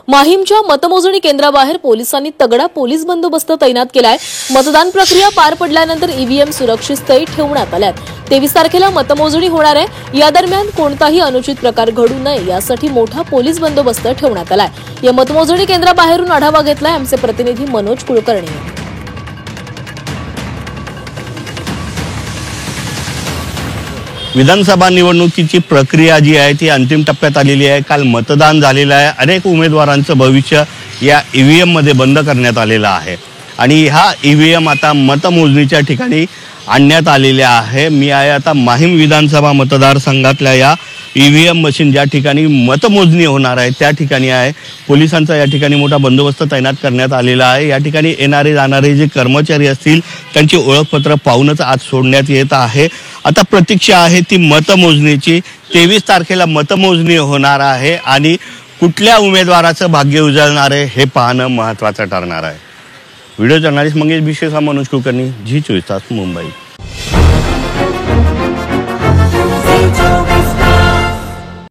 माहीमच्या मतमोजणी केंद्राबाहेर पोलिसांनी तगडा पोलीस बंदोबस्त तैनात केलाय। मतदान प्रक्रिया पार पडल्यानंतर ईव्हीएम सुरक्षित स्थळी ठेवण्यात आल्यात। 23 तारखेला मतमोजणी होणार आहे। या दरम्यान कोणताही अनुचित प्रकार घडू नये यासाठी मोठा पोलीस बंदोबस्त ठेवण्यात आलाय। या मतमोजणी केंद्राबाहेरून आढावा घेतलाय आमचे प्रतिनिधी मनोज कुलकर्णी। विधानसभा निवडणुकीची प्रक्रिया जी आहे ती अंतिम टप्प्यात आलेली आहे। काल मतदान झालेलं आहे। अनेक उमेदवारांचं भविष्य या ईव्हीएम मध्ये बंद करण्यात आलेलं आहे आणि हा ईव्हीएम आता मतमोजणीच्या ठिकाणी आणण्यात आलेला आहे। मी आहे आता माहीम विधानसभा मतदारसंघातल्या या ईव्हीएम मशीन ज्या ठिकाणी मतमोजणी होणार आहे त्या ठिकाणी आहे। पोलिसांचा या ठिकाणी मोठा बंदोबस्त तैनात करण्यात आलेला आहे। या ठिकाणी येणारे जाणारे जे कर्मचारी असतील त्यांची ओळखपत्र पाहूनच आज सोडण्यात येत आहे। आता प्रतीक्षा आहे ती मतमोजणीची। 23 तारखेला मतमोजणी होणार आहे आणि कुठल्या उमेदवाराचं भाग्य उजळणार आहे हे पाहणं महत्त्वाचं ठरणार आहे। व्हिडिओ जर्नलिस्ट मंगेश भिशेसह मनोज कुलकर्णी, झी 24 तास, मुंबई।